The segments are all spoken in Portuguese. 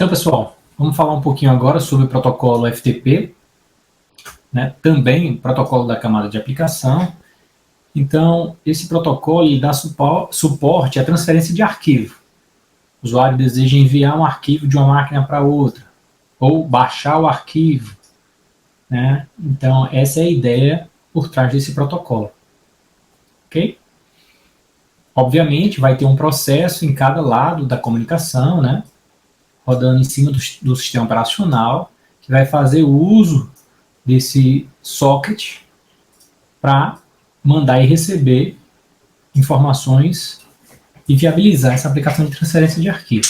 Então, pessoal, vamos falar um pouquinho agora sobre o protocolo FTP, né? Também protocolo da camada de aplicação. Então, esse protocolo ele dá suporte à transferência de arquivo. O usuário deseja enviar um arquivo de uma máquina para outra, ou baixar o arquivo, né? Então, essa é a ideia por trás desse protocolo. Ok? Obviamente, vai ter um processo em cada lado da comunicação, né? Rodando em cima do sistema operacional, que vai fazer o uso desse socket para mandar e receber informações e viabilizar essa aplicação de transferência de arquivo.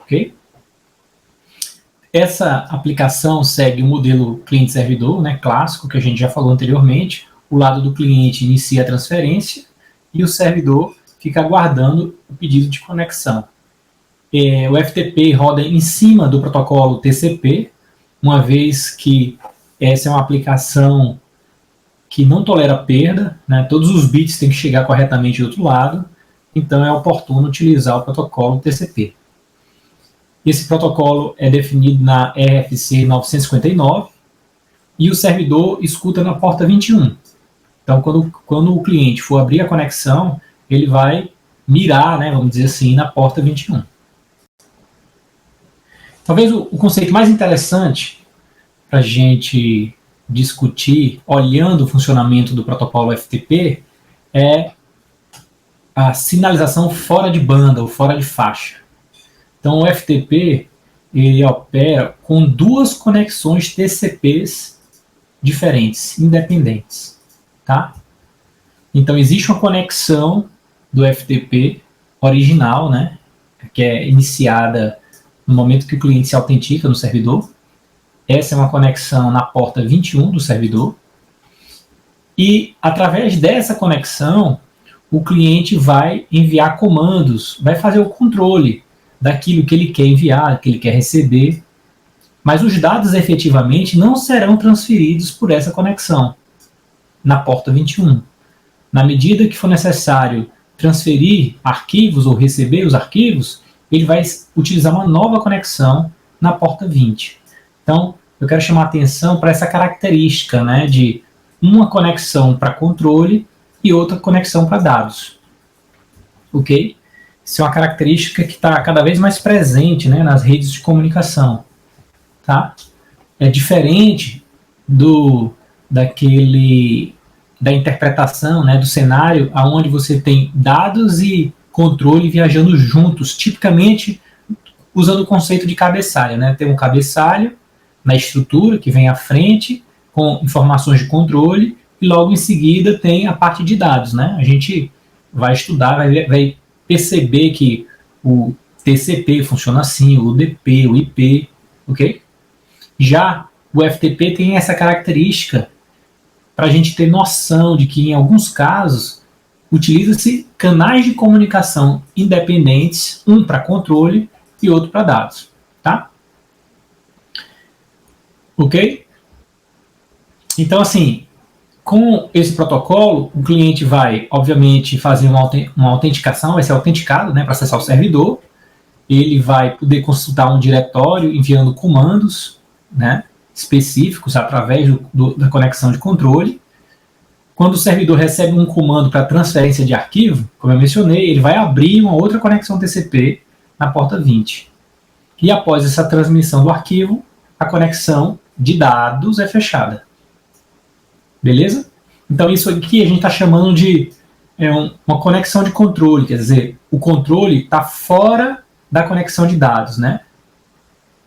Ok? Essa aplicação segue o modelo cliente-servidor, né, clássico, que a gente já falou anteriormente. O lado do cliente inicia a transferência e o servidor fica aguardando o pedido de conexão. O FTP roda em cima do protocolo TCP, uma vez que essa é uma aplicação que não tolera perda, né? Todos os bits têm que chegar corretamente do outro lado, então é oportuno utilizar o protocolo TCP. Esse protocolo é definido na RFC 959 e o servidor escuta na porta 21. Então, quando o cliente for abrir a conexão, ele vai mirar, né, vamos dizer assim, na porta 21. Talvez o conceito mais interessante para a gente discutir, olhando o funcionamento do protocolo FTP, é a sinalização fora de banda ou fora de faixa. Então, o FTP ele opera com duas conexões TCPs diferentes, independentes. Tá? Então, existe uma conexão do FTP original, né, que é iniciada no momento que o cliente se autentica no servidor. Essa é uma conexão na porta 21 do servidor. E, através dessa conexão, o cliente vai enviar comandos, vai fazer o controle daquilo que ele quer enviar, que ele quer receber. Mas os dados, efetivamente, não serão transferidos por essa conexão na porta 21. Na medida que for necessário transferir arquivos ou receber os arquivos, ele vai utilizar uma nova conexão na porta 20. Então, eu quero chamar a atenção para essa característica, né, de uma conexão para controle e outra conexão para dados. Ok? Isso é uma característica que está cada vez mais presente, né, nas redes de comunicação. Tá? É diferente da interpretação, né, do cenário onde você tem dados e controle viajando juntos, tipicamente usando o conceito de cabeçalho, né? Tem um cabeçalho na estrutura que vem à frente com informações de controle e logo em seguida tem a parte de dados, né? A gente vai estudar, vai perceber que o TCP funciona assim, o UDP, o IP, ok? Já o FTP tem essa característica para a gente ter noção de que em alguns casos utiliza-se canais de comunicação independentes, um para controle e outro para dados. Tá? Ok? Então, assim, com esse protocolo, o cliente vai, obviamente, fazer uma autenticação, vai ser autenticado, né, para acessar o servidor. Ele vai poder consultar um diretório enviando comandos, né, específicos através da conexão de controle. Quando o servidor recebe um comando para transferência de arquivo, como eu mencionei, ele vai abrir uma outra conexão TCP na porta 20. E após essa transmissão do arquivo, a conexão de dados é fechada. Beleza? Então isso aqui a gente está chamando de uma conexão de controle, quer dizer, o controle está fora da conexão de dados, né?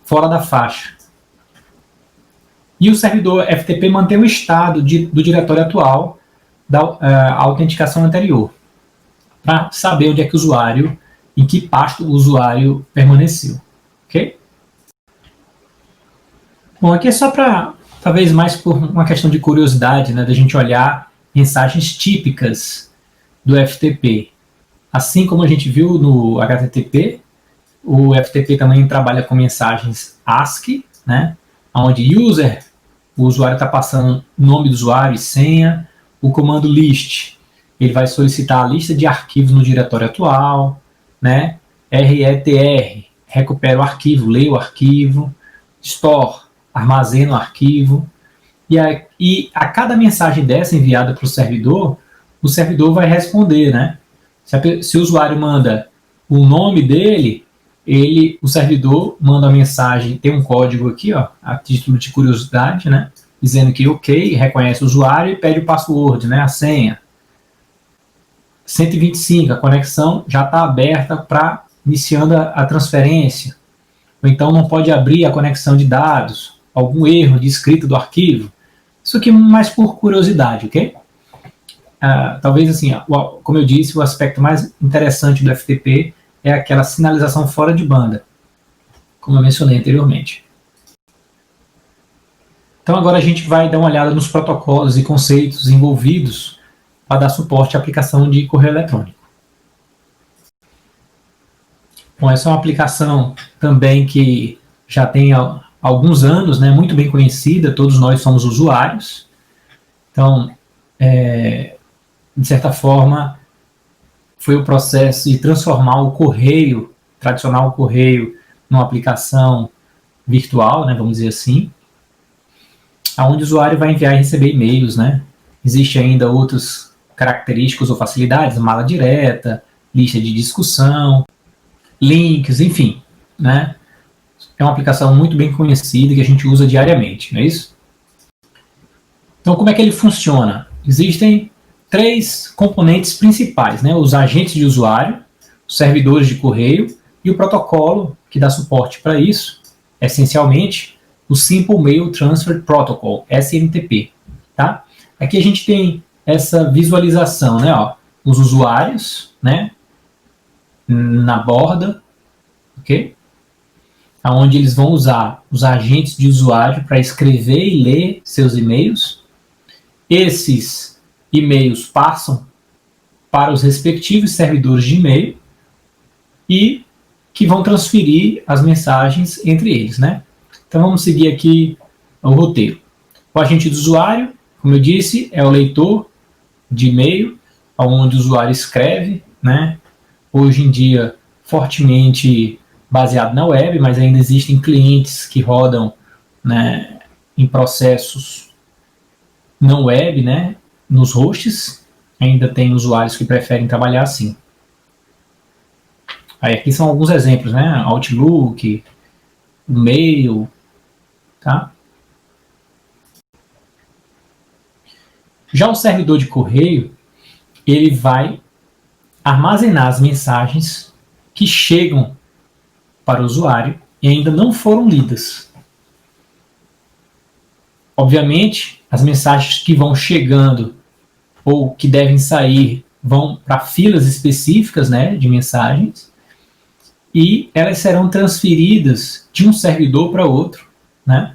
Fora da faixa. E o servidor FTP mantém o estado do diretório atual da autenticação anterior, para saber onde é que o usuário, em que pasto o usuário permaneceu. Ok? Bom, aqui é só para, talvez mais por uma questão de curiosidade, né, da gente olhar mensagens típicas do FTP. Assim como a gente viu no HTTP, o FTP também trabalha com mensagens ASCII, né, onde o usuário está passando o nome do usuário e senha. O comando list, ele vai solicitar a lista de arquivos no diretório atual, né? RETR recupera o arquivo, lê o arquivo, store, armazena o arquivo, e a cada mensagem dessa enviada para o servidor vai responder, né? Se o usuário manda o nome dele, o servidor manda a mensagem, tem um código aqui, ó, a título de curiosidade, né? Dizendo que ok, reconhece o usuário e pede o password, né? A senha. 125, a conexão já está aberta para iniciando a transferência. Ou então não pode abrir a conexão de dados, algum erro de escrita do arquivo. Isso aqui é mais por curiosidade, ok? Talvez assim, como eu disse, o aspecto mais interessante do FTP é aquela sinalização fora de banda, como eu mencionei anteriormente. Então agora a gente vai dar uma olhada nos protocolos e conceitos envolvidos para dar suporte à aplicação de correio eletrônico. Bom, essa é uma aplicação também que já tem alguns anos, né, muito bem conhecida, todos nós somos usuários. Então, de certa forma, foi o processo de transformar o correio, tradicional correio, numa aplicação virtual, né, vamos dizer assim, onde o usuário vai enviar e receber e-mails, né? Existem ainda outras características ou facilidades, mala direta, lista de discussão, links, enfim, né? É uma aplicação muito bem conhecida que a gente usa diariamente, não é isso? Então, como é que ele funciona? Existem 3 componentes principais, né? Os agentes de usuário, os servidores de correio e o protocolo que dá suporte para isso, essencialmente, o Simple Mail Transfer Protocol, SMTP. Tá? Aqui a gente tem essa visualização, né? Ó, os usuários, né? Na borda, ok? Onde eles vão usar os agentes de usuário para escrever e ler seus e-mails. Esses e-mails passam para os respectivos servidores de e-mail e que vão transferir as mensagens entre eles, né? Então vamos seguir aqui o roteiro. O agente do usuário, como eu disse, é o leitor de e-mail, onde o usuário escreve, né? Hoje em dia, fortemente baseado na web, mas ainda existem clientes que rodam, né, em processos não web, né, nos hosts. Ainda tem usuários que preferem trabalhar assim. Aí aqui são alguns exemplos, né? Outlook, Mail, tá? Já o servidor de correio, ele vai armazenar as mensagens que chegam para o usuário e ainda não foram lidas. Obviamente, as mensagens que vão chegando ou que devem sair vão para filas específicas, né, de mensagens, e elas serão transferidas de um servidor para outro, né,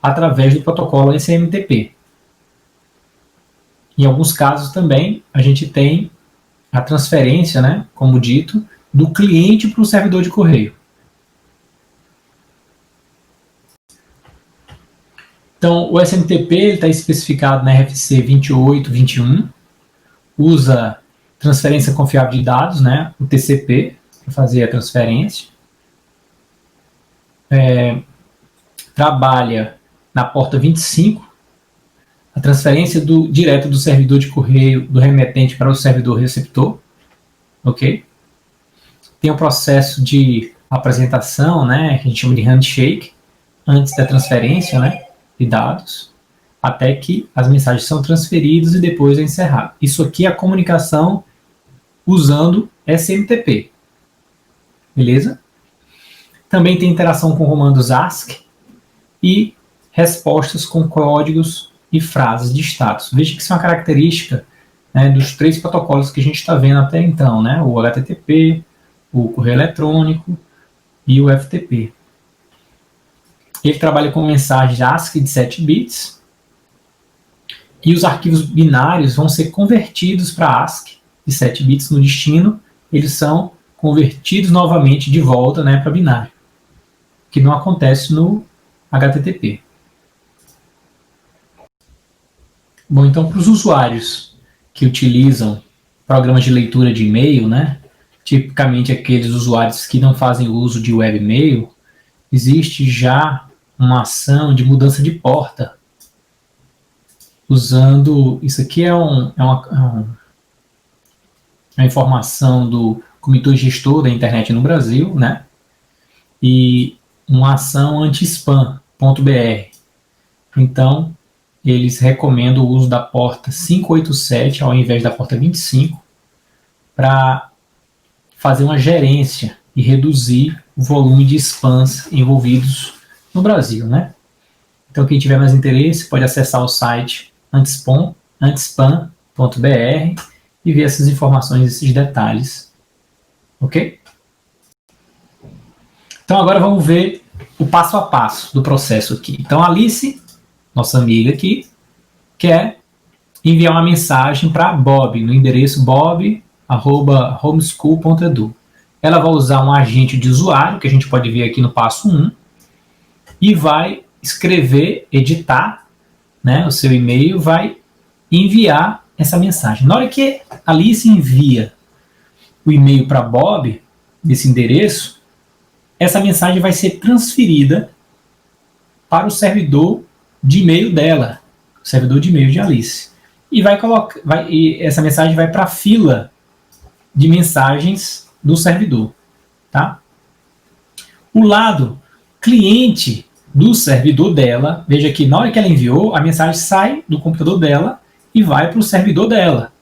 através do protocolo SMTP. Em alguns casos também a gente tem a transferência, né, como dito, do cliente para o servidor de correio. Então, o SMTP está especificado na RFC 2821, usa transferência confiável de dados, né, o TCP, para fazer a transferência. Trabalha na porta 25, a transferência direto do servidor de correio do remetente para o servidor receptor, ok? Tem o processo de apresentação, né, que a gente chama de handshake, antes da transferência, né, de dados, até que as mensagens são transferidas e depois é encerrado. Isso aqui é a comunicação usando SMTP, beleza? Também tem interação com comandos ASCII e respostas com códigos e frases de status. Veja que isso é uma característica, né, dos 3 protocolos que a gente está vendo até então, né, o HTTP, o correio eletrônico e o FTP. Ele trabalha com mensagens ASCII de 7 bits e os arquivos binários vão ser convertidos para ASCII de 7 bits no destino, eles são convertidos novamente de volta, né, para binário, que não acontece no HTTP. Bom, então para os usuários que utilizam programas de leitura de e-mail, né, tipicamente aqueles usuários que não fazem uso de webmail, existe já uma ação de mudança de porta, usando, isso aqui é uma informação do Comitê Gestor da Internet no Brasil, né? E uma ação anti-spam.br. Então, eles recomendam o uso da porta 587 ao invés da porta 25 para fazer uma gerência e reduzir o volume de spams envolvidos no Brasil, né? Então, quem tiver mais interesse pode acessar o site antispam.br e ver essas informações, esses detalhes, ok? Então, agora vamos ver o passo a passo do processo aqui. Então, a Alice, nossa amiga aqui, quer enviar uma mensagem para Bob, no endereço bob@homeschool.edu. Ela vai usar um agente de usuário, que a gente pode ver aqui no passo 1, e vai escrever, editar, né, o seu e-mail, vai enviar essa mensagem. Na hora que a Alice envia o e-mail para Bob, nesse endereço, essa mensagem vai ser transferida para o servidor de e-mail dela, o servidor de e-mail de Alice. E essa mensagem vai para a fila de mensagens do servidor. Tá? O lado cliente do servidor dela, veja que na hora que ela enviou, a mensagem sai do computador dela e vai para o servidor dela.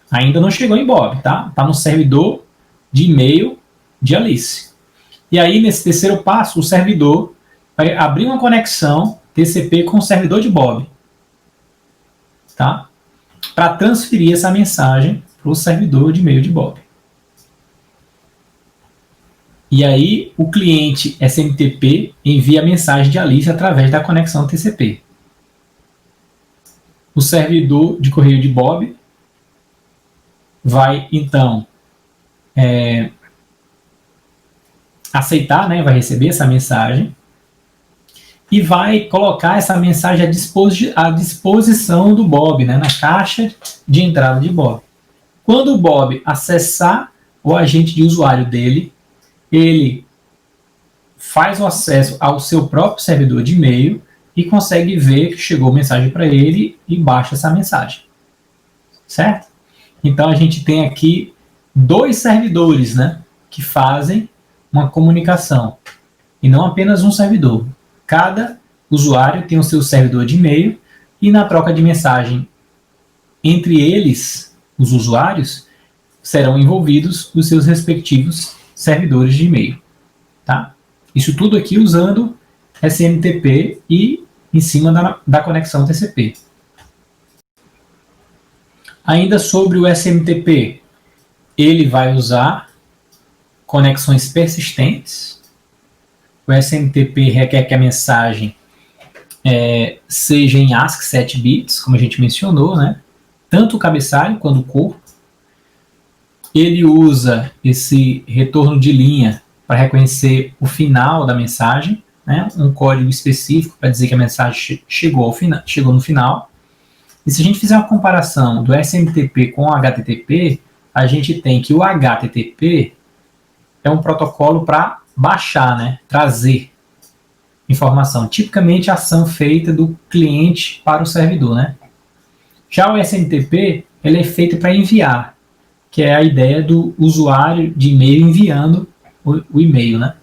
Ainda não chegou em Bob, tá? Está no servidor de e-mail de Alice. E aí, nesse terceiro passo, o servidor vai abrir uma conexão TCP com o servidor de Bob, tá? Para transferir essa mensagem para o servidor de e-mail de Bob. E aí, o cliente SMTP envia a mensagem de Alice através da conexão TCP. O servidor de correio de Bob vai, então, aceitar, né, vai receber essa mensagem e vai colocar essa mensagem à disposição do Bob, né, na caixa de entrada de Bob. Quando o Bob acessar o agente de usuário dele, ele faz o acesso ao seu próprio servidor de e-mail e consegue ver que chegou mensagem para ele e baixa essa mensagem. Certo? Então, a gente tem aqui dois servidores, né, que fazem uma comunicação, e não apenas um servidor. Cada usuário tem o seu servidor de e-mail e na troca de mensagem entre eles, os usuários, serão envolvidos os seus respectivos servidores de e-mail. Tá? Isso tudo aqui usando SMTP e em cima da conexão TCP. Ainda sobre o SMTP, ele vai usar conexões persistentes. O SMTP requer que a mensagem seja em ASCII 7 bits, como a gente mencionou, né? Tanto o cabeçalho quanto o corpo. Ele usa esse retorno de linha para reconhecer o final da mensagem, né? Um código específico para dizer que a mensagem chegou no final. E se a gente fizer uma comparação do SMTP com o HTTP, a gente tem que o HTTP é um protocolo para baixar, né? Trazer informação. Tipicamente, ação feita do cliente para o servidor, né? Já o SMTP, ele é feito para enviar, que é a ideia do usuário de e-mail enviando o e-mail, né?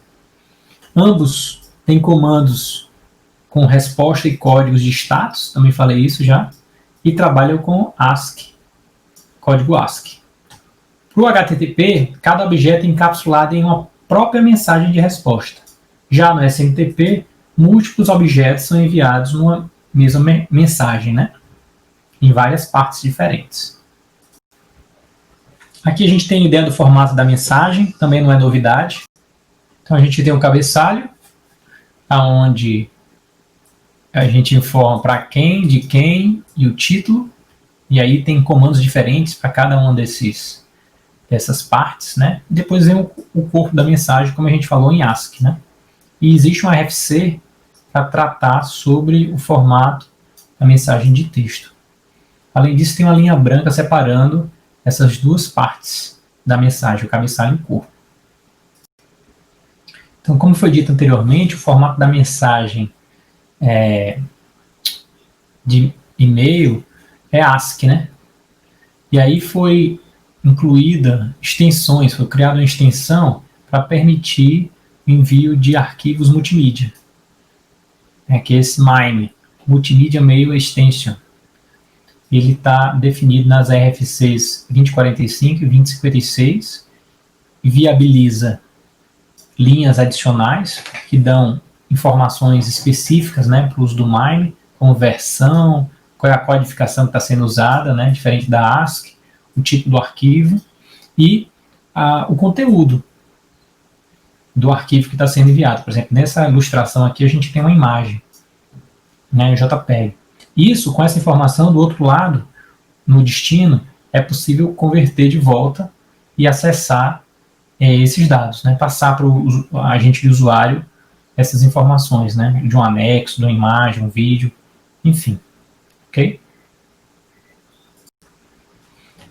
Ambos têm comandos com resposta e códigos de status, também falei isso já, e trabalham com ASCII, código ASCII. Para o HTTP, cada objeto é encapsulado em uma própria mensagem de resposta. Já no SMTP, múltiplos objetos são enviados numa mesma mensagem, né? Em várias partes diferentes. Aqui a gente tem a ideia do formato da mensagem, também não é novidade. Então a gente tem um cabeçalho, onde a gente informa para quem, de quem e o título, e aí tem comandos diferentes para cada uma dessas partes, né? Depois vem o corpo da mensagem, como a gente falou em ASCII, né? E existe um RFC para tratar sobre o formato da mensagem de texto. Além disso, tem uma linha branca separando essas duas partes, da mensagem, o cabeçalho em cor. Então, como foi dito anteriormente, o formato da mensagem de e-mail é ASCII, né? E aí foi incluída extensões, foi criada uma extensão para permitir o envio de arquivos multimídia, que é esse MIME, Multimedia Mail Extension. Ele está definido nas RFCs 2045 e 2056 e viabiliza linhas adicionais que dão informações específicas, né, para o uso do MIME, como versão, qual é a codificação que está sendo usada, né, diferente da ASCII, o tipo do arquivo e o conteúdo do arquivo que está sendo enviado. Por exemplo, nessa ilustração aqui a gente tem uma imagem, né, JPEG. Isso, com essa informação do outro lado, no destino, é possível converter de volta e acessar esses dados, né, passar para o agente de usuário essas informações, né, de um anexo, de uma imagem, um vídeo, enfim. Ok?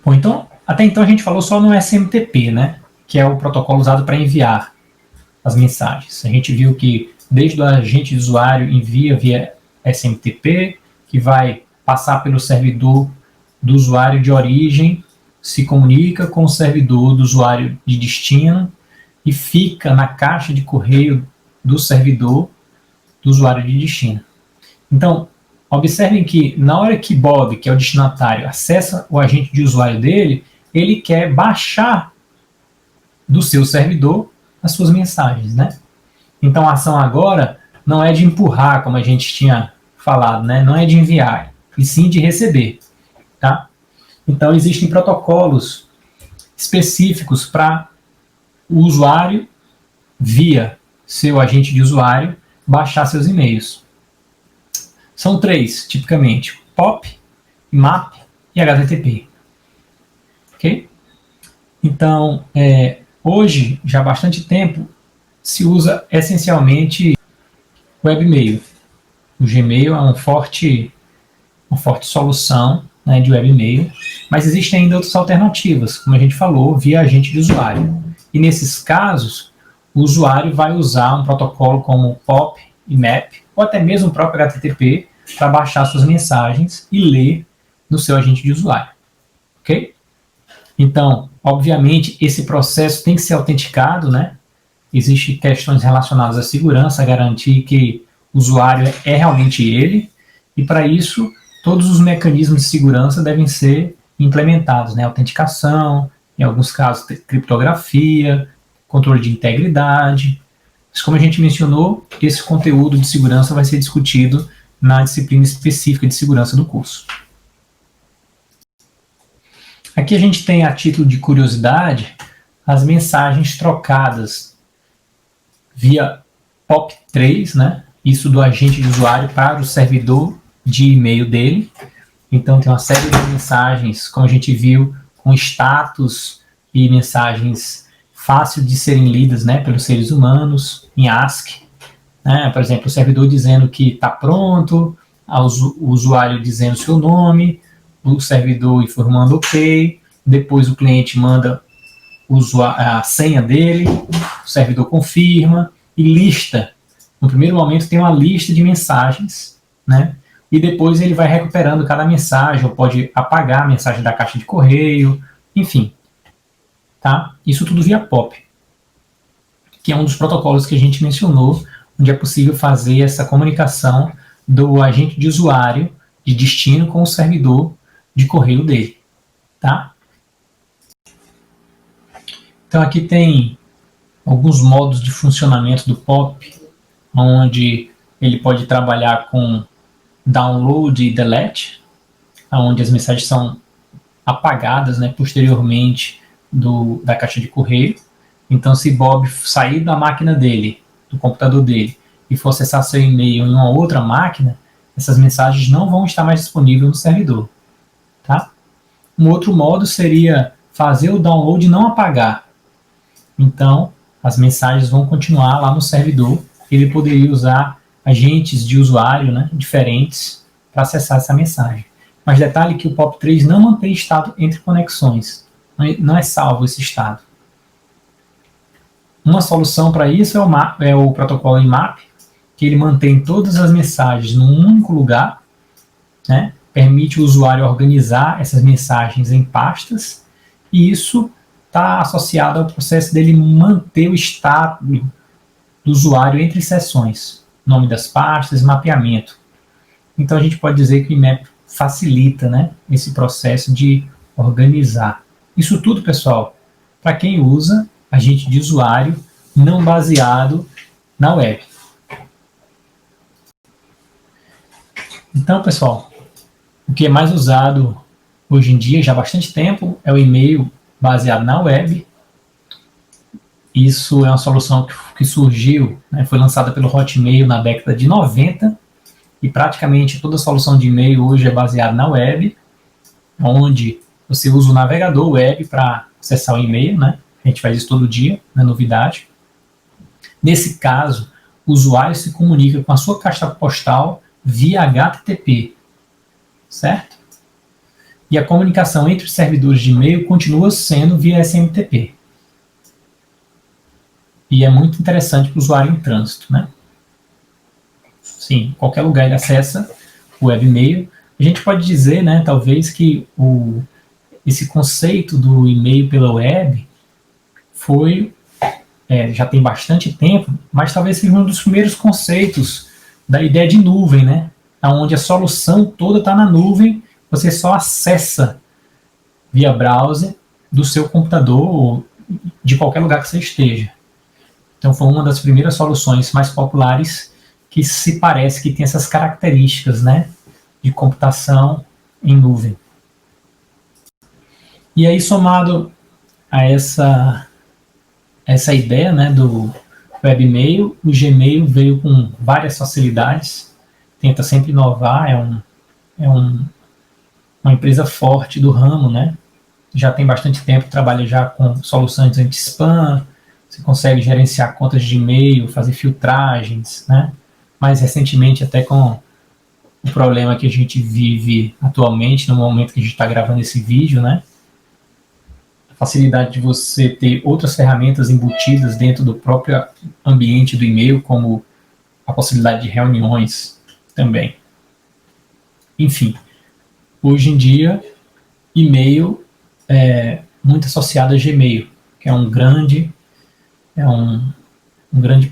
Bom, então, até então a gente falou só no SMTP, né, que é o protocolo usado para enviar as mensagens. A gente viu que desde o agente de usuário envia via SMTP, que vai passar pelo servidor do usuário de origem, se comunica com o servidor do usuário de destino e fica na caixa de correio do servidor do usuário de destino. Então, observem que na hora que Bob, que é o destinatário, acessa o agente de usuário dele, ele quer baixar do seu servidor as suas mensagens, né? Então a ação agora não é de empurrar, como a gente tinha falado, né? Não é de enviar, e sim de receber, tá? Então existem protocolos específicos para o usuário, via seu agente de usuário, baixar seus e-mails. São 3, tipicamente: POP, IMAP e HTTP. Ok? Então, hoje, já há bastante tempo, se usa essencialmente webmail. O Gmail é uma forte solução, né, de webmail, mas existem ainda outras alternativas, como a gente falou, via agente de usuário. E nesses casos, o usuário vai usar um protocolo como POP, IMAP, ou até mesmo o próprio HTTP, para baixar suas mensagens e ler no seu agente de usuário. Ok? Então, obviamente, esse processo tem que ser autenticado, né? Existem questões relacionadas à segurança, a garantir que o usuário é realmente ele, e para isso, todos os mecanismos de segurança devem ser implementados, né? Autenticação, em alguns casos, criptografia, controle de integridade. Mas, como a gente mencionou, esse conteúdo de segurança vai ser discutido na disciplina específica de segurança do curso. Aqui a gente tem, a título de curiosidade, as mensagens trocadas via POP3, né? Isso do agente de usuário para o servidor de e-mail dele. Então tem uma série de mensagens, como a gente viu, com status e mensagens fáceis de serem lidas, né, pelos seres humanos, em ASCII. Né? Por exemplo, o servidor dizendo que está pronto, o usuário dizendo seu nome, o servidor informando ok, depois o cliente manda a senha dele, o servidor confirma e lista. No primeiro momento tem uma lista de mensagens, né? E depois ele vai recuperando cada mensagem, ou pode apagar a mensagem da caixa de correio, enfim. Tá? Isso tudo via POP, que é um dos protocolos que a gente mencionou, onde é possível fazer essa comunicação do agente de usuário de destino com o servidor de correio dele. Tá? Então aqui tem alguns modos de funcionamento do POP, onde ele pode trabalhar com download e delete, onde as mensagens são apagadas, né, posteriormente da caixa de correio. Então, se Bob sair da máquina dele, do computador dele, e for acessar seu e-mail em uma outra máquina, essas mensagens não vão estar mais disponíveis no servidor. Tá? Um outro modo seria fazer o download e não apagar. Então, as mensagens vão continuar lá no servidor. Ele poderia usar agentes de usuário, né, diferentes para acessar essa mensagem. Mas detalhe que o POP3 não mantém estado entre conexões. não é salvo esse estado. Uma solução para isso é o protocolo IMAP, que ele mantém todas as mensagens num único lugar, né? Permite o usuário organizar essas mensagens em pastas, e isso está associado ao processo dele manter o estado do usuário entre sessões, nome das pastas, mapeamento. Então a gente pode dizer que o IMAP facilita, né, esse processo de organizar. Isso tudo, pessoal, para quem usa agente de usuário não baseado na web. Então, pessoal, o que é mais usado hoje em dia, já há bastante tempo, é o e-mail baseado na web. Isso é uma solução que surgiu, né, foi lançada pelo Hotmail na década de 90, e praticamente toda solução de e-mail hoje é baseada na web, onde você usa o navegador web para acessar o e-mail, né? A gente faz isso todo dia, não é novidade. Nesse caso, o usuário se comunica com a sua caixa postal via HTTP, certo? E a comunicação entre os servidores de e-mail continua sendo via SMTP. E é muito interessante para o usuário em trânsito, né? Sim, qualquer lugar ele acessa o webmail. A gente pode dizer, né, talvez que esse conceito do e-mail pela web foi, já tem bastante tempo, mas talvez seja um dos primeiros conceitos da ideia de nuvem, né? Onde a solução toda está na nuvem, você só acessa via browser do seu computador ou de qualquer lugar que você esteja. Então foi uma das primeiras soluções mais populares que se parece que tem essas características, né, de computação em nuvem. E aí, somado a essa ideia, né, do webmail, o Gmail veio com várias facilidades, tenta sempre inovar, uma empresa forte do ramo, né, já tem bastante tempo, trabalha já com soluções anti-spam, você consegue gerenciar contas de e-mail, fazer filtragens, né, mais recentemente até com o problema que a gente vive atualmente, no momento que a gente está gravando esse vídeo, né? A facilidade de você ter outras ferramentas embutidas dentro do próprio ambiente do e-mail, como a possibilidade de reuniões também. Enfim, hoje em dia, e-mail é muito associado a Gmail, que é um grande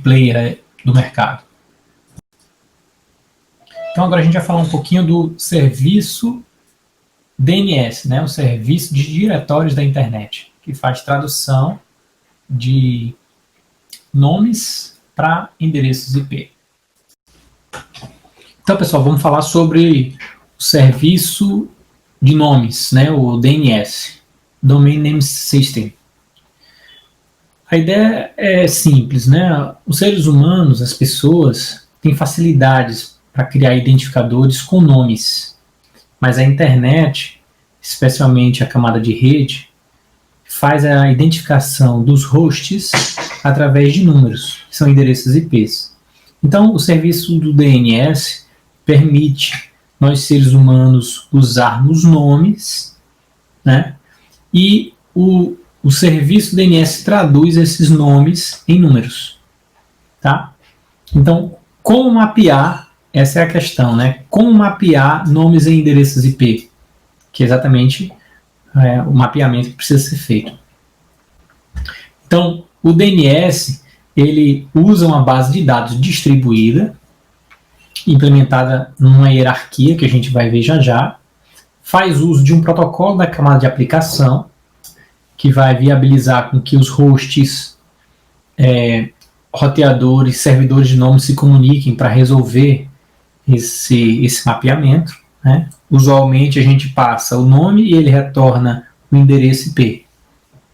player do mercado. Então agora a gente vai falar um pouquinho do serviço DNS, né, o Serviço de Diretórios da Internet, que faz tradução de nomes para endereços IP. Então, pessoal, vamos falar sobre o serviço de nomes, né, o DNS, Domain Name System. A ideia é simples, né? Os seres humanos, as pessoas, têm facilidades para criar identificadores com nomes, mas a internet, especialmente a camada de rede, faz a identificação dos hosts através de números, que são endereços IPs. Então, o serviço do DNS permite nós, seres humanos, usarmos nomes, né? E o serviço DNS traduz esses nomes em números, tá? Então, como mapear, essa é a questão, né? Como mapear nomes em endereços IP, que é exatamente o mapeamento que precisa ser feito. Então, o DNS, ele usa uma base de dados distribuída, implementada numa hierarquia, que a gente vai ver já já, faz uso de um protocolo da camada de aplicação, que vai viabilizar com que os hosts, roteadores, servidores de nome se comuniquem para resolver esse mapeamento, né? Usualmente a gente passa o nome e ele retorna o endereço IP,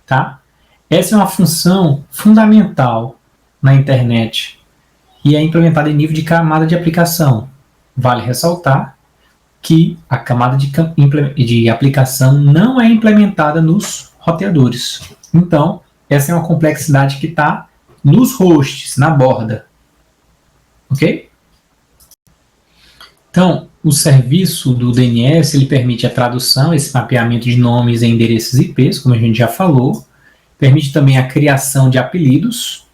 tá? Essa é uma função fundamental na internet e é implementada em nível de camada de aplicação. Vale ressaltar que a camada de aplicação não é implementada nos roteadores. Então, essa é uma complexidade que está nos hosts, na borda. Ok? Então, o serviço do DNS ele permite a tradução, esse mapeamento de nomes e endereços IPs, como a gente já falou, permite também a criação de apelidos,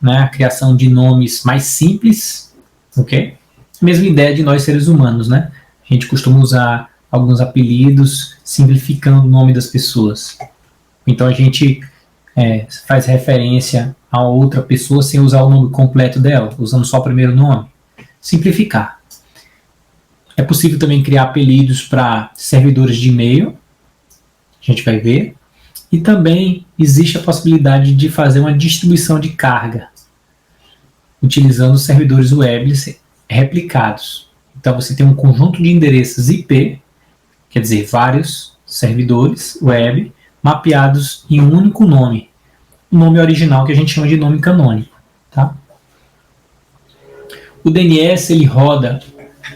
né, a criação de nomes mais simples, ok? Mesma ideia de nós seres humanos, né? A gente costuma usar alguns apelidos simplificando o nome das pessoas. Então a gente faz referência a outra pessoa sem usar o nome completo dela, usando só o primeiro nome. Simplificar. É possível também criar apelidos para servidores de e-mail, a gente vai ver. E também existe a possibilidade de fazer uma distribuição de carga, utilizando servidores web replicados. Então você tem um conjunto de endereços IP, quer dizer, vários servidores web mapeados em um único nome, o nome original que a gente chama de nome canônico. Tá? O DNS ele roda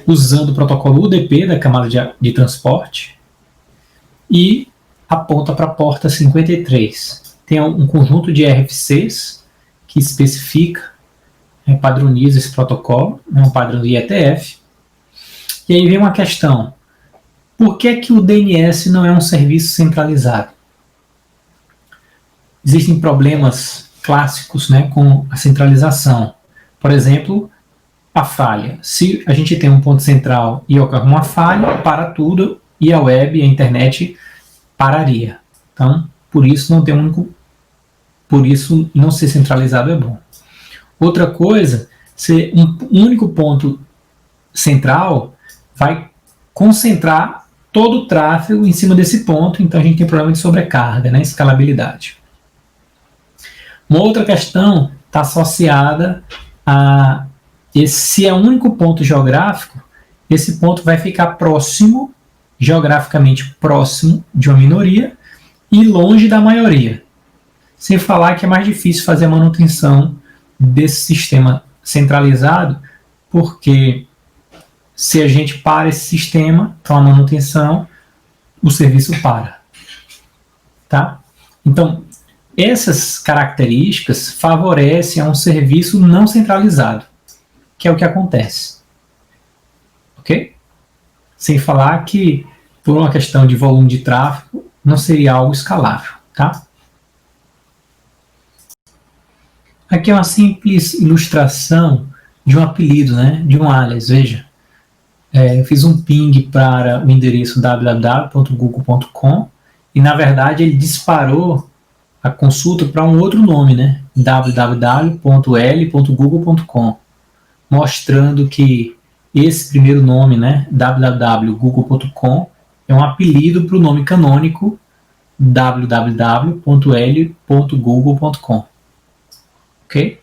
usando o protocolo UDP da camada de transporte e aponta para a porta 53. Tem um conjunto de RFCs que especifica, padroniza esse protocolo, um padrão do IETF. E aí vem uma questão: por que o DNS não é um serviço centralizado? Existem problemas clássicos, né, com a centralização. Por exemplo, a falha. Se a gente tem um ponto central e ocorre uma falha, para tudo e a web, a internet pararia. Então, por isso não ser centralizado é bom. Outra coisa, ser um único ponto central vai concentrar todo o tráfego em cima desse ponto, então a gente tem problema de sobrecarga, né, escalabilidade. Uma outra questão está associada a se é um único ponto geográfico, esse ponto vai ficar próximo, geograficamente próximo de uma minoria e longe da maioria. Sem falar que é mais difícil fazer a manutenção desse sistema centralizado, porque se a gente para esse sistema para uma manutenção, o serviço para. Tá? Então, essas características favorecem a um serviço não centralizado, que é o que acontece. Ok? Sem falar que, por uma questão de volume de tráfego, não seria algo escalável. Tá? Aqui é uma simples ilustração de um apelido, né? De um alias. Veja, eu fiz um ping para o endereço www.google.com e, na verdade, ele disparou a consulta para um outro nome, né? www.l.google.com, mostrando que esse primeiro nome, né? www.google.com, é um apelido para o nome canônico www.l.google.com. Ok?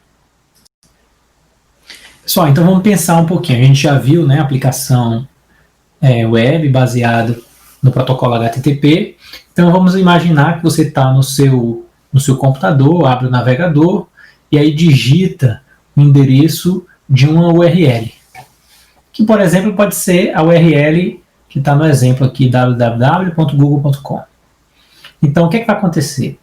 Pessoal, então vamos pensar um pouquinho. A gente já viu, né, a aplicação web baseada no protocolo HTTP. Então vamos imaginar que você está no seu computador, abre o navegador e aí digita o endereço de uma URL. Que, por exemplo, pode ser a URL que está no exemplo aqui, www.google.com. Então, o que vai acontecer?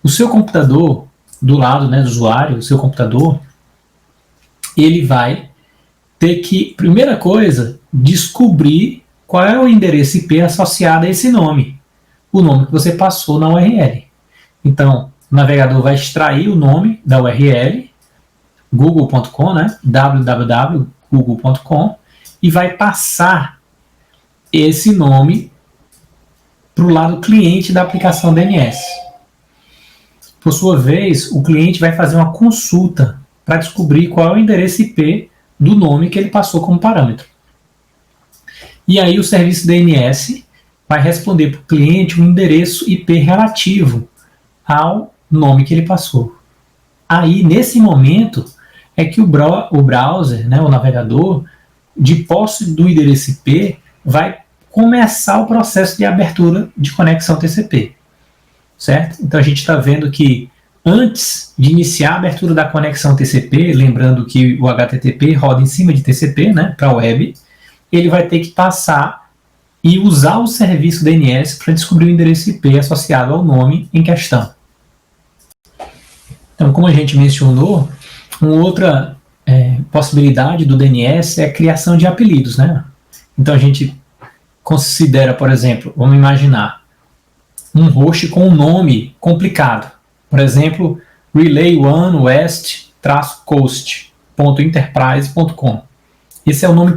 O seu computador, do lado, né, do usuário, o seu computador, ele vai ter que, primeira coisa, descobrir qual é o endereço IP associado a esse nome, o nome que você passou na URL. Então, o navegador vai extrair o nome da URL, google.com, né, www.google.com, e vai passar esse nome para o lado cliente da aplicação DNS. Por sua vez, o cliente vai fazer uma consulta para descobrir qual é o endereço IP do nome que ele passou como parâmetro. E aí o serviço DNS vai responder para o cliente um endereço IP relativo ao nome que ele passou. Aí, nesse momento, é que o browser, né, o navegador, de posse do endereço IP, vai começar o processo de abertura de conexão TCP. Certo? Então a gente está vendo que antes de iniciar a abertura da conexão TCP, lembrando que o HTTP roda em cima de TCP, né, para a web, ele vai ter que passar e usar o serviço DNS para descobrir o endereço IP associado ao nome em questão. Então, como a gente mencionou, uma outra possibilidade do DNS é a criação de apelidos, né? Então a gente considera, por exemplo, vamos imaginar um host com um nome complicado. Por exemplo, relay one west-coast.enterprise.com. Esse é o nome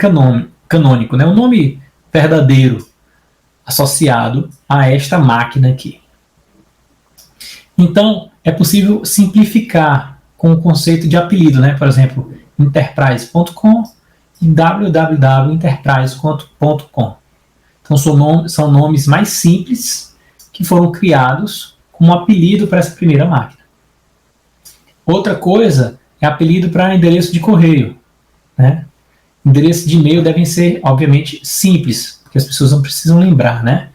canônico, né? O nome verdadeiro associado a esta máquina aqui. Então, é possível simplificar com o conceito de apelido, né? Por exemplo, enterprise.com e www.enterprise.com. Então, são nomes mais simples que foram criados como apelido para essa primeira máquina. Outra coisa é apelido para endereço de correio, né? Endereços de e-mail devem ser, obviamente, simples, porque as pessoas não precisam lembrar, né?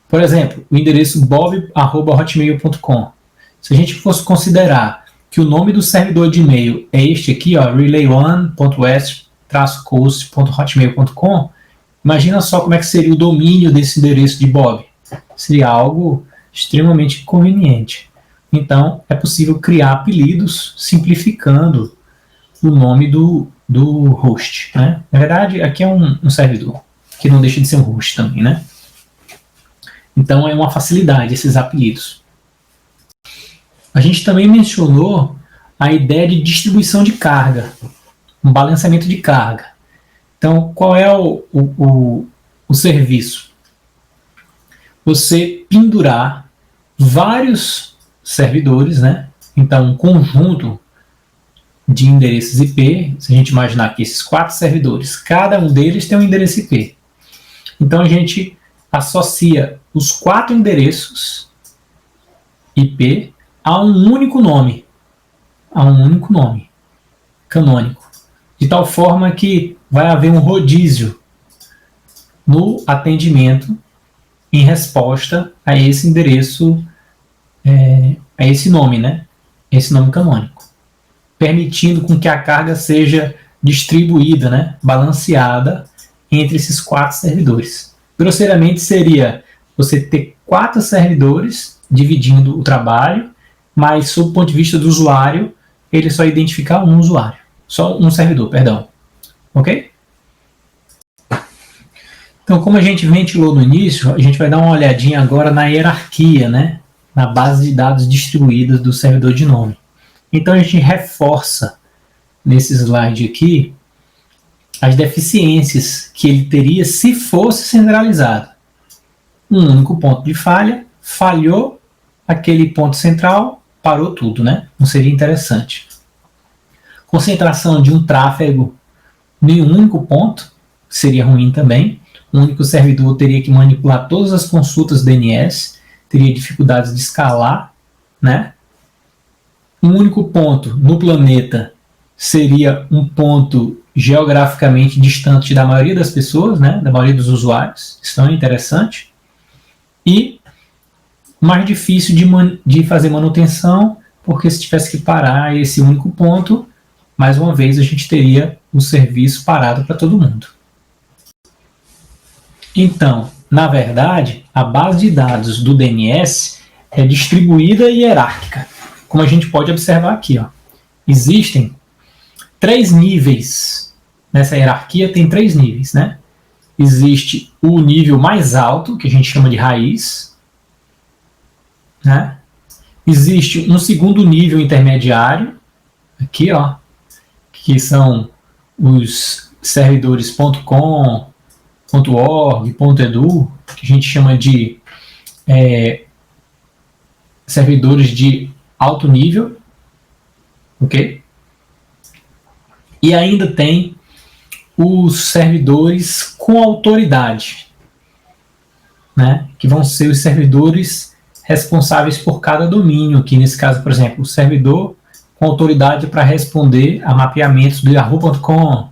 Por exemplo, o endereço bob@hotmail.com. Se a gente fosse considerar que o nome do servidor de e-mail é este aqui, ó, relay1.west-coast.hotmail.com, imagina só como é que seria o domínio desse endereço de Bob. Seria algo extremamente inconveniente. Então, é possível criar apelidos simplificando o nome do host, né? Na verdade, aqui é um servidor, que não deixa de ser um host também, né? Então, é uma facilidade esses apelidos. A gente também mencionou a ideia de distribuição de carga, um balanceamento de carga. Então, qual é o serviço? Você pendurar vários servidores, né? Então, um conjunto de endereços IP, se a gente imaginar que esses 4 servidores, cada um deles tem um endereço IP. Então, a gente associa os 4 endereços IP a um único nome canônico, de tal forma que vai haver um rodízio no atendimento em resposta a esse endereço, a esse nome, né? Esse nome canônico, permitindo com que a carga seja distribuída, né? Balanceada entre esses 4 servidores. Grosseiramente seria você ter 4 servidores dividindo o trabalho, mas sob o ponto de vista do usuário, ele só identificar um usuário, só um servidor, perdão. Ok? Então, como a gente ventilou no início, a gente vai dar uma olhadinha agora na hierarquia, né? Na base de dados distribuídas do servidor de nome. Então, a gente reforça nesse slide aqui as deficiências que ele teria se fosse centralizado. Um único ponto de falha, falhou aquele ponto central, parou tudo, né? Não seria interessante. Concentração de um tráfego em um único ponto seria ruim também. Um único servidor teria que manipular todas as consultas DNS, teria dificuldades de escalar, né? Um único ponto no planeta seria um ponto geograficamente distante da maioria das pessoas, né? Da maioria dos usuários. Isso não é interessante. E mais difícil de fazer manutenção, porque se tivesse que parar esse único ponto, mais uma vez a gente teria o serviço parado para todo mundo. Então, na verdade, a base de dados do DNS é distribuída e hierárquica, como a gente pode observar aqui, ó. Existem 3 níveis. Nessa hierarquia tem 3 níveis, né? Existe o nível mais alto, que a gente chama de raiz, né? Existe um segundo nível intermediário, aqui, ó, que são os servidores .com, .org, .edu, que a gente chama de servidores de alto nível, ok? E ainda tem os servidores com autoridade, né? Que vão ser os servidores responsáveis por cada domínio, que nesse caso, por exemplo, o servidor com autoridade para responder a mapeamentos do yahoo.com,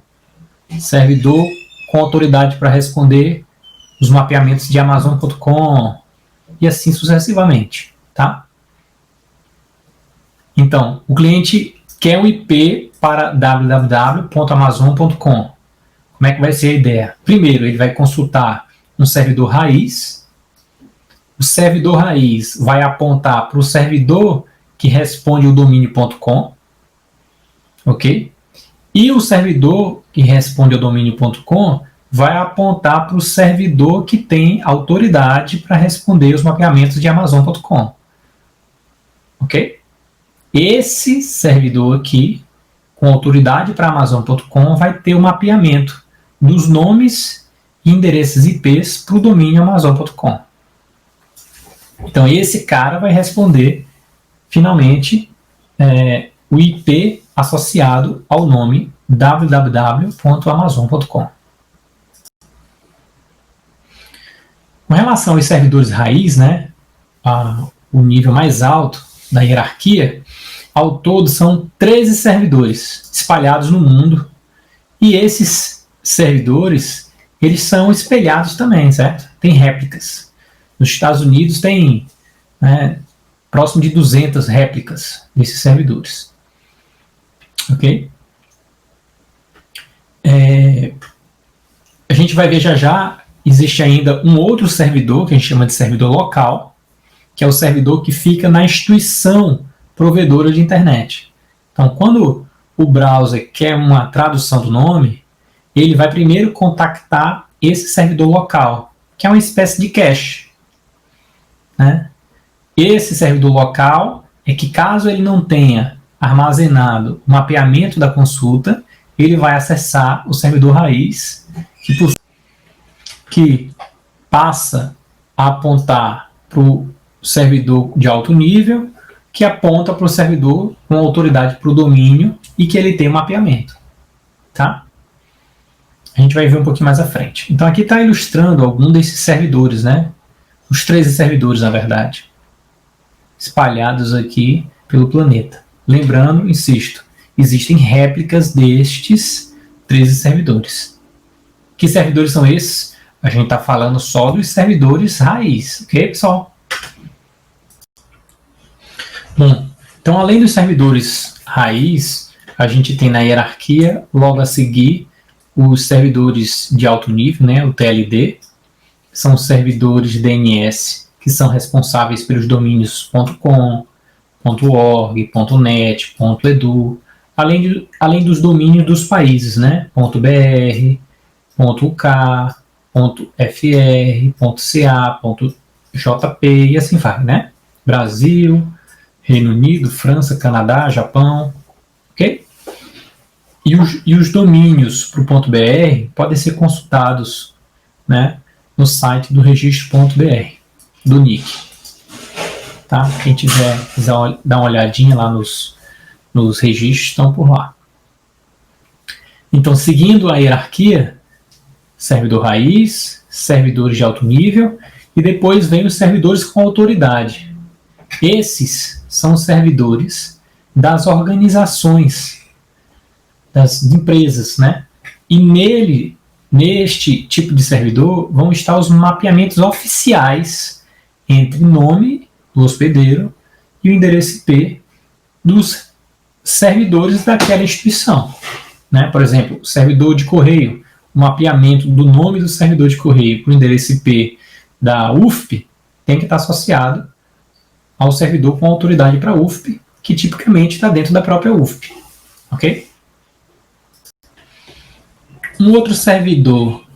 servidor com autoridade para responder os mapeamentos de amazon.com e assim sucessivamente, tá? Então, o cliente quer um IP para www.amazon.com. Como é que vai ser a ideia? Primeiro, ele vai consultar um servidor raiz. O servidor raiz vai apontar para o servidor que responde o domínio.com, ok? E o servidor que responde ao domínio.com vai apontar para o servidor que tem autoridade para responder os mapeamentos de Amazon.com. Ok? Esse servidor aqui, com autoridade para Amazon.com, vai ter o mapeamento dos nomes e endereços IPs para o domínio Amazon.com. Então, esse cara vai responder, finalmente, o IP associado ao nome www.amazon.com. Com relação aos servidores raiz, né, o nível mais alto da hierarquia, ao todo são 13 servidores espalhados no mundo, e esses servidores, eles são espelhados também, certo? Tem réplicas. Nos Estados Unidos tem próximo de 200 réplicas desses servidores. Ok? A gente vai ver já, existe ainda um outro servidor, que a gente chama de servidor local, que é o servidor que fica na instituição provedora de internet. Então, quando o browser quer uma tradução do nome, ele vai primeiro contactar esse servidor local, que é uma espécie de cache. Né? Esse servidor local é que, caso ele não tenha armazenado o mapeamento da consulta, ele vai acessar o servidor raiz, que passa a apontar para o servidor de alto nível, que aponta para o servidor com autoridade para o domínio e que ele tem um mapeamento. Tá? A gente vai ver um pouquinho mais à frente. Então aqui está ilustrando algum desses servidores, né? Os 13 servidores, na verdade, espalhados aqui pelo planeta. Lembrando, insisto, existem réplicas destes 13 servidores. Que servidores são esses? A gente está falando só dos servidores raiz, ok, pessoal? Bom, então além dos servidores raiz, a gente tem na hierarquia, logo a seguir, os servidores de alto nível, né, o TLD, são servidores de DNS que são responsáveis pelos domínios .com, .org, .net, .edu, além dos domínios dos países, né, .br, .uk, .fr, .ca, .jp e assim vai, né? Brasil, Reino Unido, França, Canadá, Japão, ok? E os domínios para o .br podem ser consultados, né, no site do registro.br, do NIC. Tá? Quem quiser dar uma olhadinha lá nos registros, estão por lá. Então, seguindo a hierarquia, servidor raiz, servidores de alto nível, e depois vem os servidores com autoridade. Esses são os servidores das organizações, das empresas, né? E neste tipo de servidor vão estar os mapeamentos oficiais entre o nome do hospedeiro e o endereço IP dos servidores daquela instituição. Né? Por exemplo, servidor de correio, o mapeamento do nome do servidor de correio para o endereço IP da UFP tem que estar associado ao servidor com autoridade para a UFP, que tipicamente está dentro da própria UFP. Ok? Um outro servidor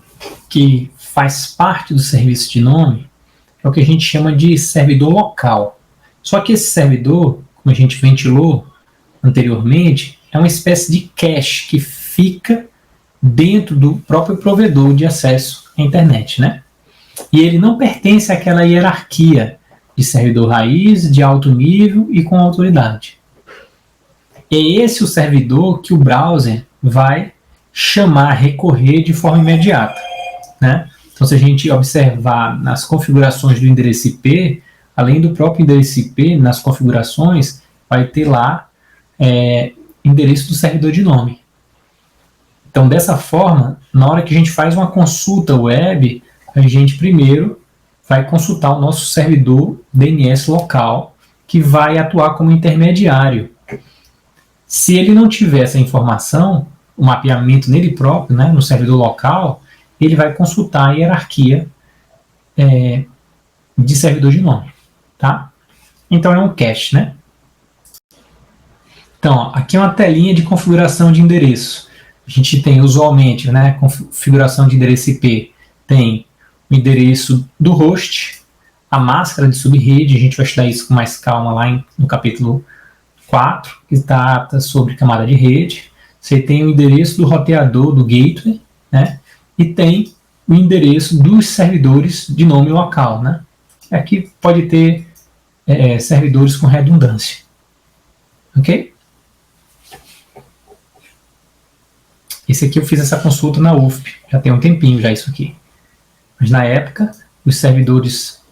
que faz parte do serviço de nome é o que a gente chama de servidor local. Só que esse servidor, como a gente ventilou anteriormente, é uma espécie de cache que fica dentro do próprio provedor de acesso à internet, né? E ele não pertence àquela hierarquia de servidor raiz, de alto nível e com autoridade. É esse o servidor que o browser vai chamar, recorrer de forma imediata, né? Então, se a gente observar nas configurações do endereço IP, além do próprio endereço IP, nas configurações, vai ter lá endereço do servidor de nome. Então, dessa forma, na hora que a gente faz uma consulta web, a gente primeiro vai consultar o nosso servidor DNS local, que vai atuar como intermediário. Se ele não tiver essa informação, o mapeamento nele próprio, né, no servidor local, ele vai consultar a hierarquia de servidor de nome. Tá? Então, é um cache, né? Então, aqui é uma telinha de configuração de endereço. a gente tem usualmente, né, configuração de endereço IP, tem o endereço do host, a máscara de subrede, a gente vai estudar isso com mais calma lá no capítulo 4, que trata sobre camada de rede. Você tem o endereço do roteador, do gateway, né, e tem o endereço dos servidores de nome local, né. Aqui pode ter servidores com redundância, ok? Esse aqui eu fiz essa consulta na UFP, já tem um tempinho já isso aqui. Mas na época, os servidores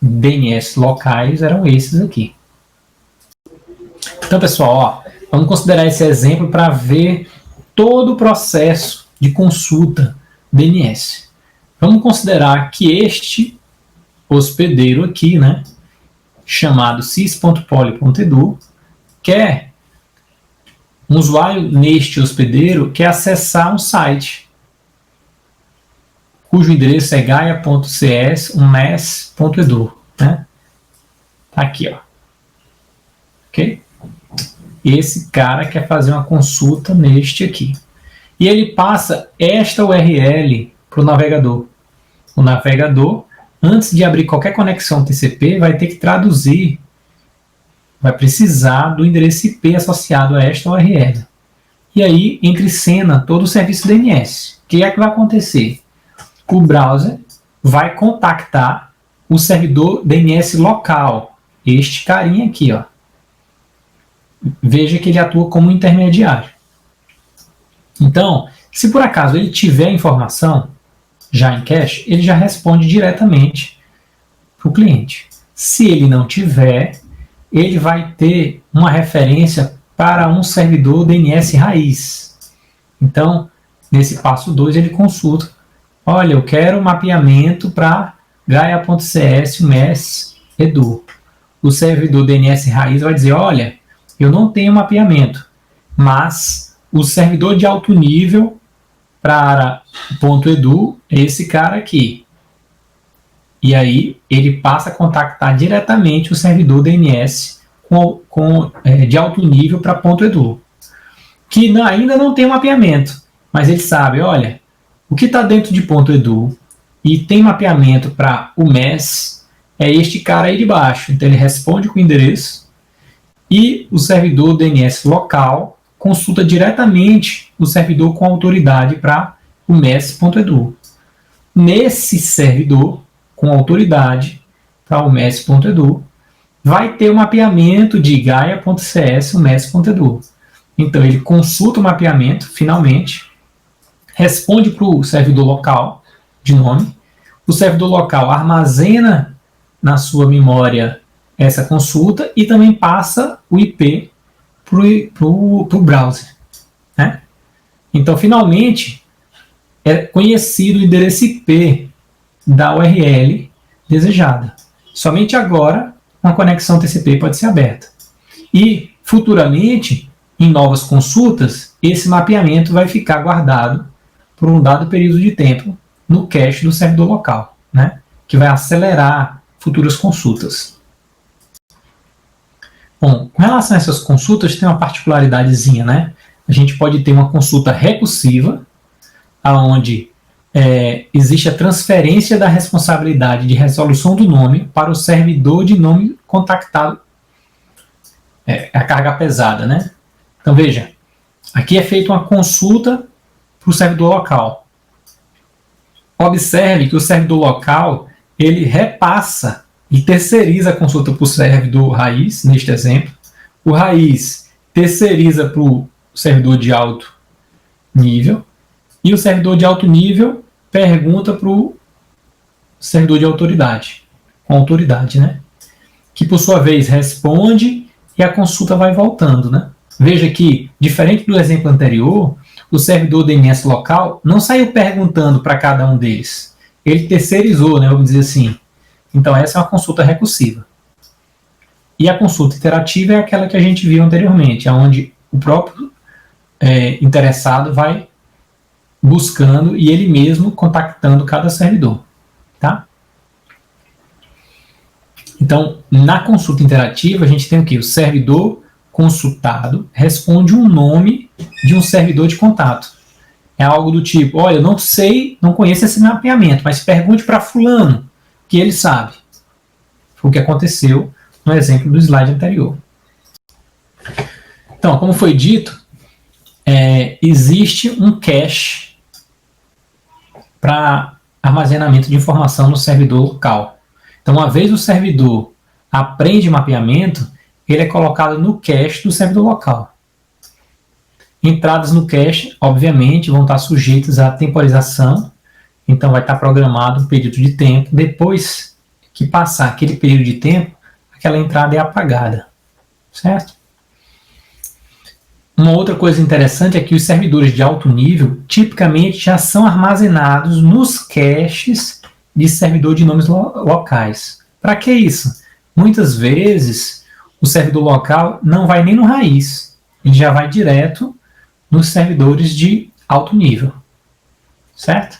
DNS locais eram esses aqui. Então, pessoal, ó, vamos considerar esse exemplo para ver todo o processo de consulta DNS. Vamos considerar que este hospedeiro aqui, né, chamado sys.poly.edu, quer um usuário neste hospedeiro quer acessar um site cujo endereço é gaia.cs.mes.edu, né? Tá aqui, ó. Ok? Esse cara quer fazer uma consulta neste aqui. E ele passa esta URL para o navegador. O navegador, antes de abrir qualquer conexão TCP, vai ter que traduzir, vai precisar do endereço IP associado a esta URL. E aí entra em cena todo o serviço DNS. O que é que vai acontecer? O browser vai contactar o servidor DNS local, este carinha aqui, ó. Veja que ele atua como intermediário. Então, se por acaso ele tiver informação já em cache, ele já responde diretamente para o cliente. Se ele não tiver, ele vai ter uma referência para um servidor DNS raiz. Então, nesse passo 2, ele consulta. Olha, eu quero um mapeamento para gaia.cs.mes.edu. O servidor DNS raiz vai dizer, olha, eu não tenho mapeamento, mas o servidor de alto nível para .edu é esse cara aqui. E aí ele passa a contactar diretamente o servidor DNS de alto nível para .edu, que ainda não tem mapeamento, mas ele sabe, olha, o que está dentro de .edu e tem mapeamento para o MES é este cara aí de baixo. Então ele responde com o endereço e o servidor DNS local consulta diretamente o servidor com autoridade para o MES.edu. Nesse servidor com autoridade para o MES.edu vai ter o mapeamento de gaia.cs.mes.edu. Então ele consulta o mapeamento, finalmente, responde para o servidor local de nome, o servidor local armazena na sua memória essa consulta e também passa o IP para o browser, né? Então, finalmente, é conhecido o endereço IP da URL desejada. Somente agora, uma conexão TCP pode ser aberta. E, futuramente, em novas consultas, esse mapeamento vai ficar guardado por um dado período de tempo no cache do servidor local, né? Que vai acelerar futuras consultas. Bom, com relação a essas consultas, tem uma particularidadezinha, né? A gente pode ter uma consulta recursiva, onde existe a transferência da responsabilidade de resolução do nome para o servidor de nome contactado, a carga pesada, né? Então, veja, aqui é feita uma consulta para o servidor local. Observe que o servidor local, ele repassa e terceiriza a consulta para o servidor raiz, neste exemplo. O raiz terceiriza para o servidor de alto nível. E o servidor de alto nível pergunta para o servidor de autoridade, com autoridade, né? Que por sua vez responde e a consulta vai voltando, né? Veja que, diferente do exemplo anterior, o servidor DNS local não saiu perguntando para cada um deles. Ele terceirizou, né? Vamos dizer assim. Então essa é uma consulta recursiva. E a consulta interativa é aquela que a gente viu anteriormente, onde o próprio interessado vai buscando e ele mesmo contactando cada servidor, tá? Então, na consulta interativa, a gente tem o quê? O servidor consultado responde um nome de um servidor de contato. É algo do tipo, olha, eu não sei, não conheço esse mapeamento, mas pergunte para fulano, que ele sabe. Foi o que aconteceu no exemplo do slide anterior. Então, como foi dito, existe um cache para armazenamento de informação no servidor local. Então, uma vez o servidor aprende mapeamento, ele é colocado no cache do servidor local. Entradas no cache, obviamente, vão estar sujeitas à temporização, então vai estar programado um período de tempo. Depois que passar aquele período de tempo, aquela entrada é apagada, certo? Uma outra coisa interessante é que os servidores de alto nível tipicamente já são armazenados nos caches de servidor de nomes locais. Para que isso? Muitas vezes o servidor local não vai nem no raiz, ele já vai direto nos servidores de alto nível, certo?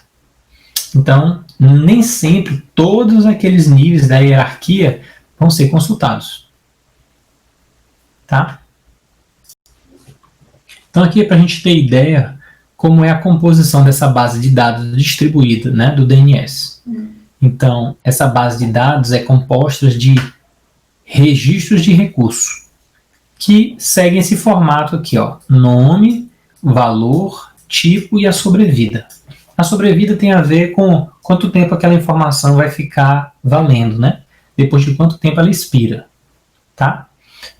Então, nem sempre todos aqueles níveis da hierarquia vão ser consultados, tá? Então, aqui é para a gente ter ideia como é a composição dessa base de dados distribuída, né, do DNS. Então, essa base de dados é composta de registros de recurso, que seguem esse formato aqui, ó, nome, valor, tipo e a sobrevida. A sobrevida tem a ver com quanto tempo aquela informação vai ficar valendo, né? Depois de quanto tempo ela expira, tá?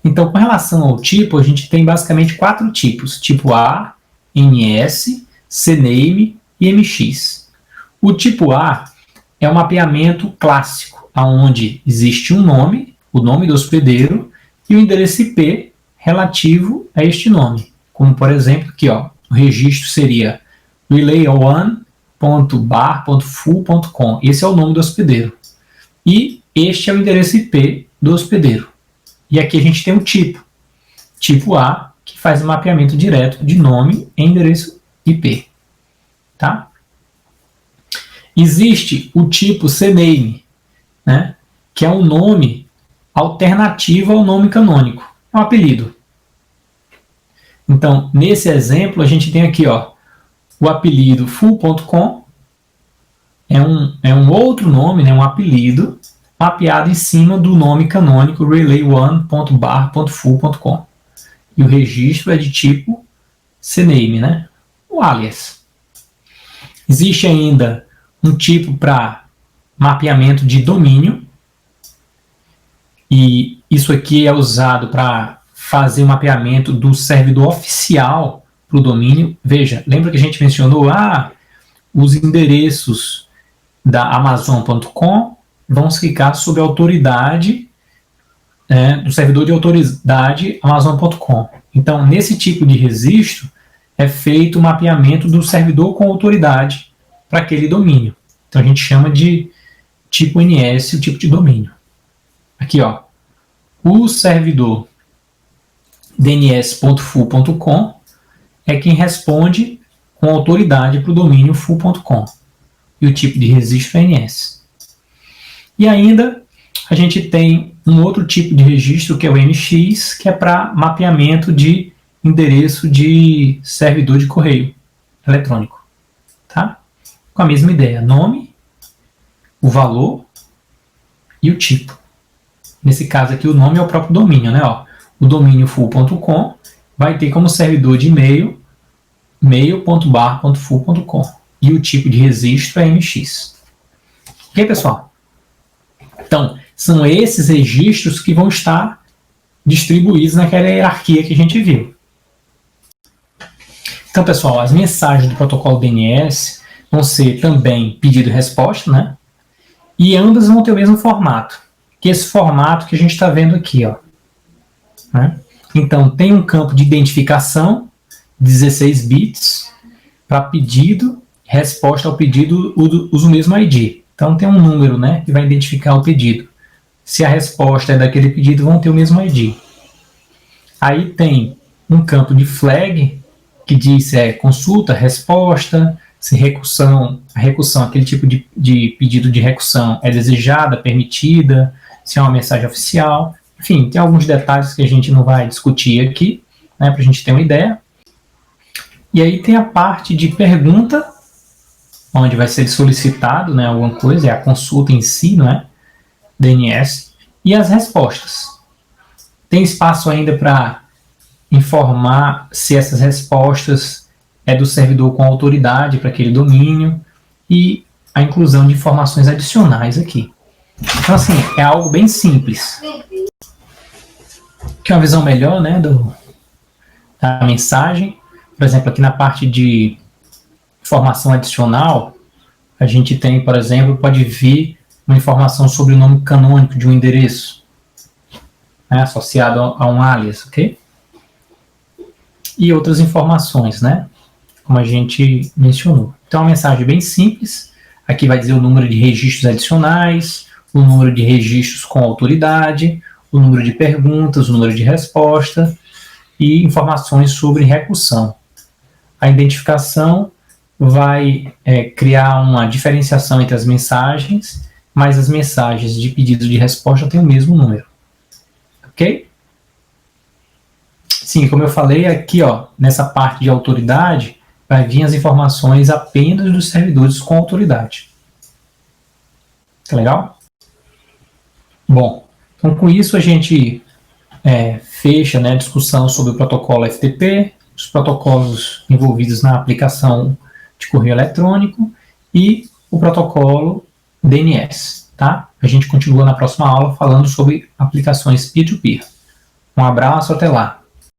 Então, com relação ao tipo, a gente tem basicamente 4 tipos: tipo A, NS, CNAME e MX. O tipo A é um mapeamento clássico, onde existe um nome, o nome do hospedeiro, e o endereço IP relativo a este nome. Como, por exemplo, aqui, ó, o registro seria relay1.bar.full.com. Esse é o nome do hospedeiro. E este é o endereço IP do hospedeiro. E aqui a gente tem um tipo A, que faz o mapeamento direto de nome e endereço IP. Tá? Existe o tipo CNAME, né, que é um nome alternativo ao nome canônico. É um apelido. Então, nesse exemplo, a gente tem aqui, ó, o apelido full.com, é um outro nome, né, um apelido, mapeado em cima do nome canônico relay1.bar.full.com. E o registro é de tipo CNAME, né, o alias. Existe ainda um tipo para mapeamento de domínio, e isso aqui é usado para fazer o mapeamento do servidor oficial para o domínio. Veja, lembra que a gente mencionou, os endereços da Amazon.com vão ficar sob a autoridade do servidor de autoridade Amazon.com. Então, nesse tipo de registro, é feito o mapeamento do servidor com autoridade para aquele domínio. Então, a gente chama de tipo NS, o tipo de domínio. Aqui, ó, o servidor dns.full.com é quem responde com autoridade para o domínio full.com. E o tipo de registro é NS. E ainda a gente tem um outro tipo de registro, que é o MX, que é para mapeamento de endereço de servidor de correio eletrônico. Tá? Com a mesma ideia, nome, o valor e o tipo. Nesse caso aqui, o nome é o próprio domínio, né? Ó, o domínio full.com vai ter como servidor de e-mail mail.bar.full.com e o tipo de registro é MX. Ok, pessoal? Então, são esses registros que vão estar distribuídos naquela hierarquia que a gente viu. Então, pessoal, as mensagens do protocolo DNS vão ser também pedido e resposta, né? E ambas vão ter o mesmo formato, que é esse formato que a gente está vendo aqui, ó. Né? Então, tem um campo de identificação, 16 bits, para pedido, resposta ao pedido, usa o mesmo ID. Então, tem um número, né, que vai identificar o pedido. Se a resposta é daquele pedido, vão ter o mesmo ID. Aí tem um campo de flag, que diz se é consulta, resposta, se recursão, aquele tipo de pedido de recursão é desejada, permitida, se é uma mensagem oficial. Enfim, tem alguns detalhes que a gente não vai discutir aqui, né, para a gente ter uma ideia. E aí tem a parte de pergunta, onde vai ser solicitado, né, alguma coisa, é a consulta em si, não é? DNS, e as respostas. Tem espaço ainda para informar se essas respostas é do servidor com autoridade para aquele domínio e a inclusão de informações adicionais aqui. Então, assim, é algo bem simples. Que é uma visão melhor, né, da mensagem. Por exemplo, aqui na parte de informação adicional, a gente tem, por exemplo, pode vir uma informação sobre o nome canônico de um endereço, né, associado a um alias, ok? E outras informações, né, como a gente mencionou. Então, é uma mensagem bem simples. Aqui vai dizer o número de registros adicionais, o número de registros com autoridade, o número de perguntas, o número de resposta e informações sobre recursão. A identificação vai criar uma diferenciação entre as mensagens, mas as mensagens de pedido de resposta têm o mesmo número. Ok? Sim, como eu falei aqui, ó, nessa parte de autoridade, vai vir as informações apenas dos servidores com autoridade. Tá legal? Bom, então com isso a gente fecha, né, a discussão sobre o protocolo FTP, os protocolos envolvidos na aplicação de correio eletrônico e o protocolo DNS, tá? A gente continua na próxima aula falando sobre aplicações peer-to-peer. Um abraço, até lá!